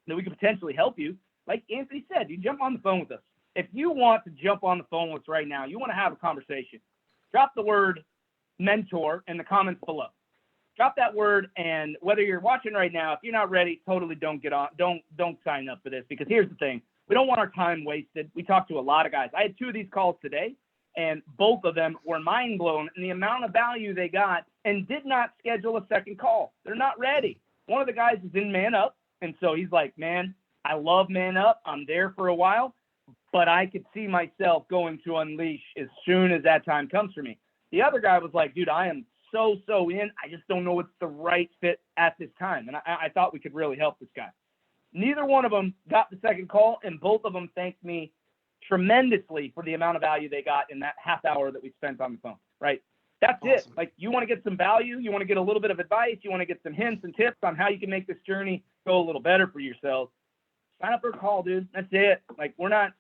that we could potentially help you, like Anthony said, you jump on the phone with us. If you want to jump on the phone with us right now, you want to have a conversation, drop the word mentor in the comments below. Drop that word, and whether you're watching right now, if you're not ready, totally don't get on. Don't sign up for this, because here's the thing. We don't want our time wasted. We talked to a lot of guys. I had 2 of these calls today, and both of them were mind blown in the amount of value they got and did not schedule a second call. They're not ready. One of the guys is in Man Up, and so he's like, man, I love Man Up. I'm there for a while, but I could see myself going to Unleash as soon as that time comes for me. The other guy was like, dude, I am so in. I just don't know what's the right fit at this time. And I thought we could really help this guy. Neither one of them got the second call, and both of them thanked me tremendously for the amount of value they got in that half hour that we spent on the phone, right? That's awesome. it. Like, you want to get some value, you want to get a little bit of advice, you want to get some hints and tips on how you can make this journey go a little better for yourselves. Sign up for a call, dude. That's it. Like, we're not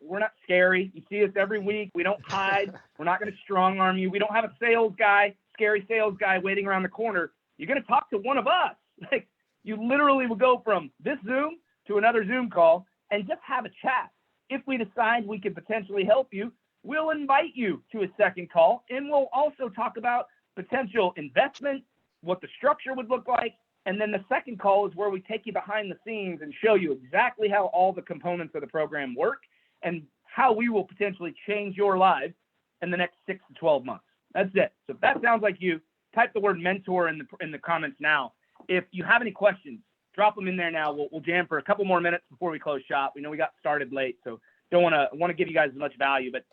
scary. You see us every week. We don't hide. We're not going to strong arm you. We don't have a scary sales guy waiting around the corner. You're going to talk to one of us. Like, you literally will go from this Zoom to another Zoom call and just have a chat. If we decide we can potentially help you, we'll invite you to a second call, and we'll also talk about potential investment, what the structure would look like. And then the second call is where we take you behind the scenes and show you exactly how all the components of the program work and how we will potentially change your lives in the next 6 to 12 months. That's it. So if that sounds like you, type the word mentor in the comments now. If you have any questions, drop them in there now. We'll jam for a couple more minutes before we close shop. We know we got started late, so don't want to give you guys as much value. But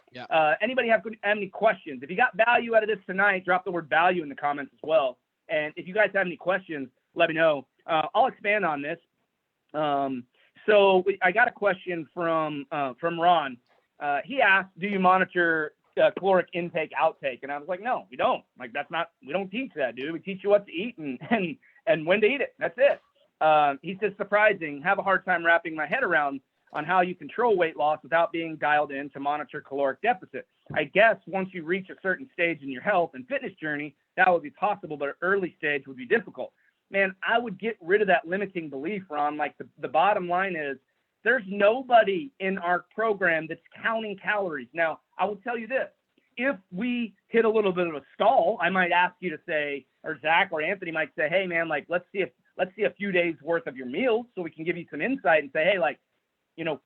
anybody have any questions? If you got value out of this tonight, drop the word value in the comments as well. And if you guys have any questions, let me know. I'll expand on this. So I got a question from Ron. He asked, do you monitor caloric intake, outtake? And I was like, no, we don't. Like, we don't teach that, dude. We teach you what to eat and when to eat it. That's it. He says, surprising, have a hard time wrapping my head around on how you control weight loss without being dialed in to monitor caloric deficit. I guess once you reach a certain stage in your health and fitness journey, that would be possible, but an early stage would be difficult. Man, I would get rid of that limiting belief, Ron. Like, the bottom line is, there's nobody in our program that's counting calories. Now, I will tell you this. If we hit a little bit of a stall, I might ask you to say, or Zach or Anthony might say, hey, man, like, let's see a few days worth of your meals so we can give you some insight and say, hey, like,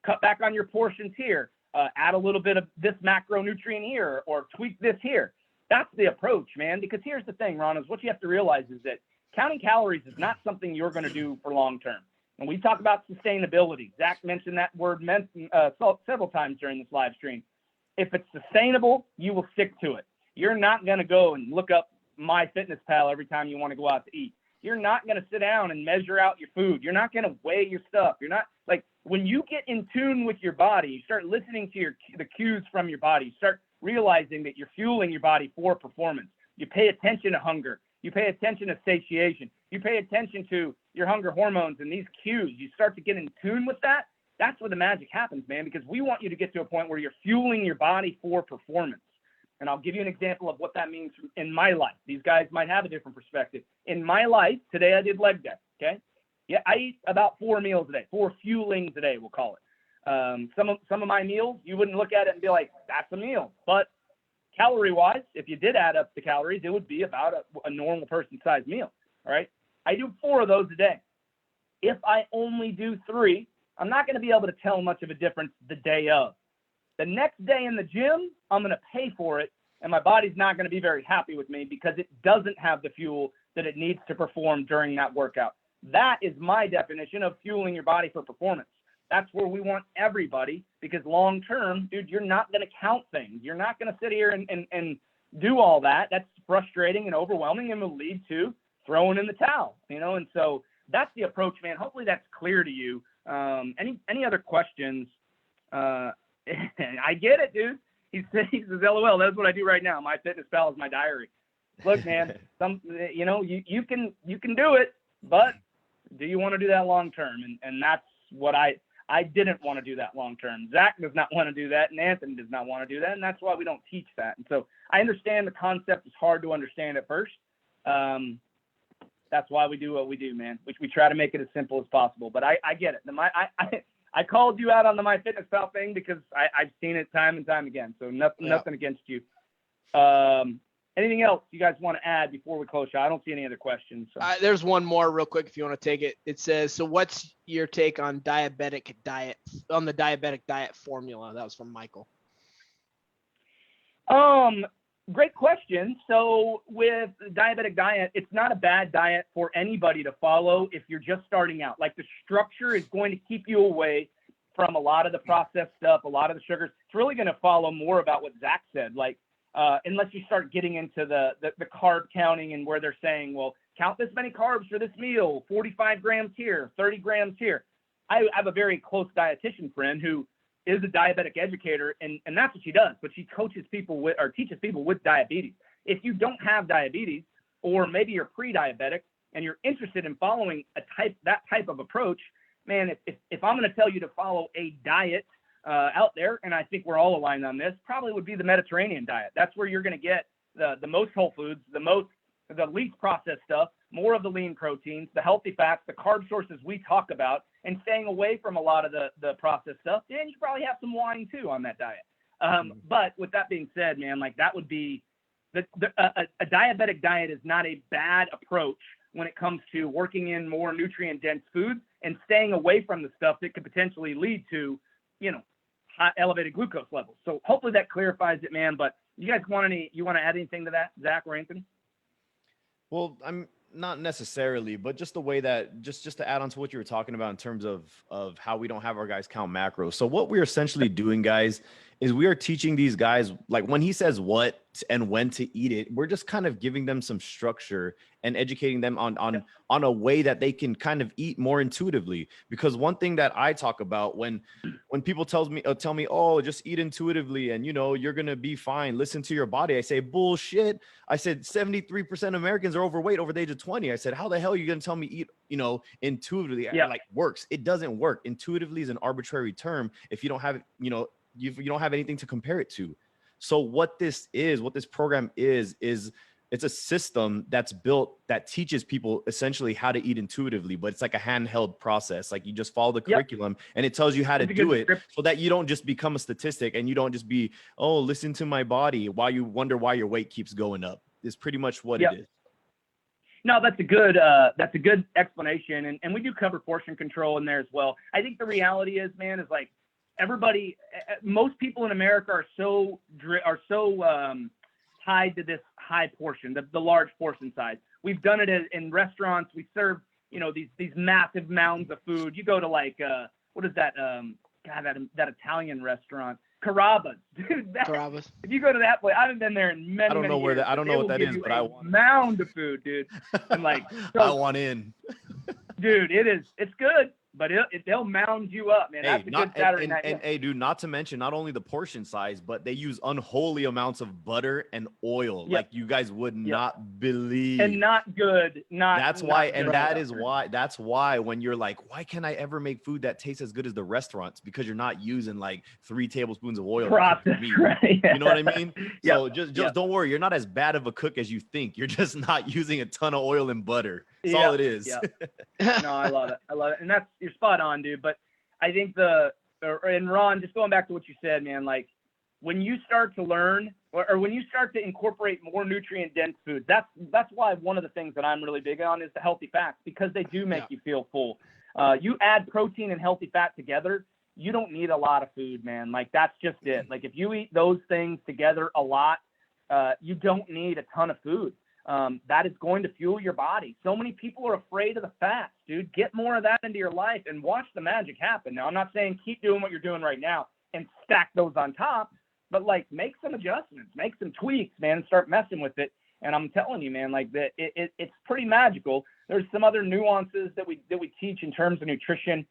cut back on your portions here, add a little bit of this macronutrient here, or tweak this here. That's the approach, man. Because here's the thing, Ron, is what you have to realize is that counting calories is not something you're going to do for long term. And we talk about sustainability. Zach mentioned that word several times during this live stream. If it's sustainable, you will stick to it. You're not going to go and look up MyFitnessPal every time you want to go out to eat. You're not going to sit down and measure out your food. You're not going to weigh your stuff. You're not, like, when you get in tune with your body, you start listening to the cues from your body. You start realizing that you're fueling your body for performance. You pay attention to hunger. You pay attention to satiation. You pay attention to your hunger hormones and these cues. You start to get in tune with that. That's where the magic happens, man, because we want you to get to a point where you're fueling your body for performance. And I'll give you an example of what that means in my life. These guys might have a different perspective. In my life, today I did leg day, okay? Yeah, I eat about 4 meals a day, 4 fuelings a day, we'll call it. Some of my meals, you wouldn't look at it and be like, that's a meal. But calorie-wise, if you did add up the calories, it would be about a normal person-sized meal, all right? I do 4 of those a day. If I only do 3, I'm not going to be able to tell much of a difference the day of. The next day in the gym, I'm going to pay for it, and my body's not going to be very happy with me because it doesn't have the fuel that it needs to perform during that workout. That is my definition of fueling your body for performance. That's where we want everybody, because long term, dude, you're not going to count things. You're not going to sit here and do all that. That's frustrating and overwhelming and will lead to throwing in the towel, and so that's the approach, man. Hopefully that's clear to you. Any other questions? I get it, dude. He says, LOL, that's what I do right now. MyFitnessPal is my diary. Look, man, you can do it, but do you want to do that long term? And what I didn't want to do that long term. Zach does not want to do that, and Anthony does not want to do that, and that's why we don't teach that. And so I understand the concept is hard to understand at first. That's why we do what we do, man. We try to make it as simple as possible. But I get it. I called you out on the MyFitnessPal thing because I've seen it time and time again. So nothing against you. Anything else you guys want to add before we close out? I don't see any other questions. So. There's one more real quick if you want to take it. It says, so what's your take on the diabetic diet formula? That was from Michael. Great question. So with the diabetic diet, it's not a bad diet for anybody to follow if you're just starting out. Like the structure is going to keep you away from a lot of the processed stuff, a lot of the sugars. It's really going to follow more about what Zach said. Like, unless you start getting into the carb counting and where they're saying, well, count this many carbs for this meal, 45 grams here, 30 grams here. I have a very close dietitian friend who is a diabetic educator, and that's what she does, but she teaches people with diabetes. If you don't have diabetes, or maybe you're pre-diabetic and you're interested in following that type of approach, man, if I'm going to tell you to follow a diet out there, and I think we're all aligned on this, probably would be the Mediterranean diet. That's where you're going to get the most whole foods, the least processed stuff, more of the lean proteins, the healthy fats, the carb sources we talk about, and staying away from a lot of the processed stuff. And you probably have some wine too on that diet. But with that being said, man, like that would be a diabetic diet is not a bad approach when it comes to working in more nutrient dense foods and staying away from the stuff that could potentially lead to, high elevated glucose levels. So hopefully that clarifies it, man. But you guys want to add anything to that, Zach or Anthony? Well, I'm not necessarily, but just the way that just to add on to what you were talking about in terms of how we don't have our guys count macros. So what we're essentially doing, guys, is we are teaching these guys, like when he says what and when to eat it, we're just kind of giving them some structure and educating them on a way that they can kind of eat more intuitively. Because one thing that I talk about when people tell me, oh, just eat intuitively and you're going to be fine. Listen to your body. I say, bullshit. I said 73% of Americans are overweight over the age of 20. I said, how the hell are you going to tell me eat, intuitively? Yeah. Like works. It doesn't work. Intuitively is an arbitrary term if you don't have, you don't have anything to compare it to. So what this program is it's a system that's built that teaches people essentially how to eat intuitively, but it's like a handheld process. Like you just follow the curriculum and it tells you how to do it so that you don't just become a statistic and you don't just be, oh, listen to my body while you wonder why your weight keeps going up. It's pretty much what it is. No, that's a good explanation. And we do cover portion control in there as well. I think the reality is, man, is like most people in America are so tied to this high portion, the large portion size. We've done it in restaurants. We serve, these massive mounds of food. You go to like, what is that? That Italian restaurant, Carrabba's, dude. Carrabba's. If you go to that place, I haven't been there in many. I don't know years, I don't know what that is, but I want mound of food, dude. And like, so, I want in, dude. It's good. But they'll mound you up, man. That's a good Saturday night. And hey, dude, not to mention not only the portion size, but they use unholy amounts of butter and oil, like you guys would not believe. And not good. That's why when you're like, why can't I ever make food that tastes as good as the restaurants? Because you're not using like 3 tablespoons of oil. Processed, right? You know what I mean? So just don't worry. You're not as bad of a cook as you think. You're just not using a ton of oil and butter. That's all it is. No, I love it. And you're spot on, dude. But I think and Ron, just going back to what you said, man, like when you start to learn or when you start to incorporate more nutrient dense foods, that's why one of the things that I'm really big on is the healthy fats, because they do make you feel full. You add protein and healthy fat together, you don't need a lot of food, man. Like that's just it. Like if you eat those things together a lot, you don't need a ton of food. That is going to fuel your body. So many people are afraid of the fats, dude. Get more of that into your life and watch the magic happen. Now, I'm not saying keep doing what you're doing right now and stack those on top, but like make some adjustments, make some tweaks, man, and start messing with it. And I'm telling you, man, like it's pretty magical. There's some other nuances that we teach in terms of nutrition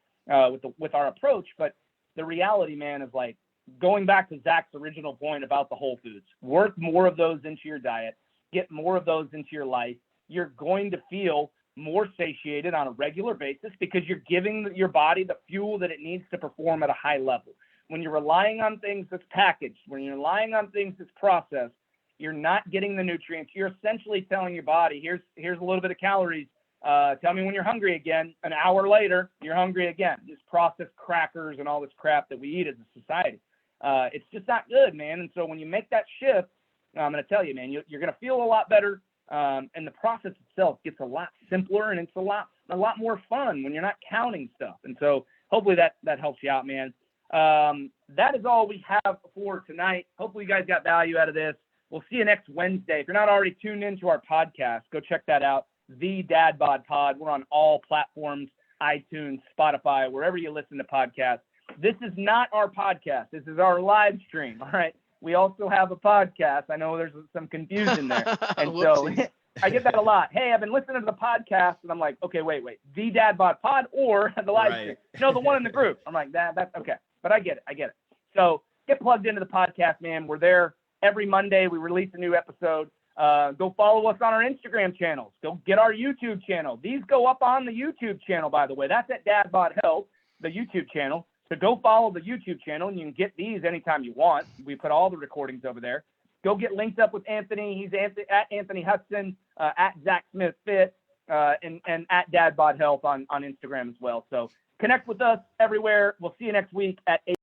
with our approach, but the reality, man, is like going back to Zach's original point about the whole foods. Work more of those into your diet. Get more of those into your life. You're going to feel more satiated on a regular basis because you're giving your body the fuel that it needs to perform at a high level. When you're relying on things that's packaged, when you're relying on things that's processed, you're not getting the nutrients. You're essentially telling your body, here's a little bit of calories. Tell me when you're hungry again. An hour later, you're hungry again. Just processed crackers and all this crap that we eat as a society. It's just not good, man. And so when you make that shift, I'm going to tell you, man, you're going to feel a lot better. And the process itself gets a lot simpler, and it's a lot more fun when you're not counting stuff. And so hopefully that helps you out, man. That is all we have for tonight. Hopefully you guys got value out of this. We'll see you next Wednesday. If you're not already tuned into our podcast, go check that out. The Dad Bod Pod. We're on all platforms, iTunes, Spotify, wherever you listen to podcasts. This is not our podcast. This is our live stream. All right. We also have a podcast. I know there's some confusion there. And so I get that a lot. Hey, I've been listening to the podcast, and I'm like, okay, wait. The Dad Bod Pod or the live stream? No, the one in the group. I'm like, that's okay. But I get it. So get plugged into the podcast, man. We're there every Monday. We release a new episode. Go follow us on our Instagram channels. Go get our YouTube channel. These go up on the YouTube channel, by the way. That's at Dad Bod Health, the YouTube channel. So go follow the YouTube channel, and you can get these anytime you want. We put all the recordings over there. Go get linked up with Anthony. He's at Anthony Hudson, at Zach Smith Fit, and at Dad Bod Health on Instagram as well. So connect with us everywhere. We'll see you next week at 8.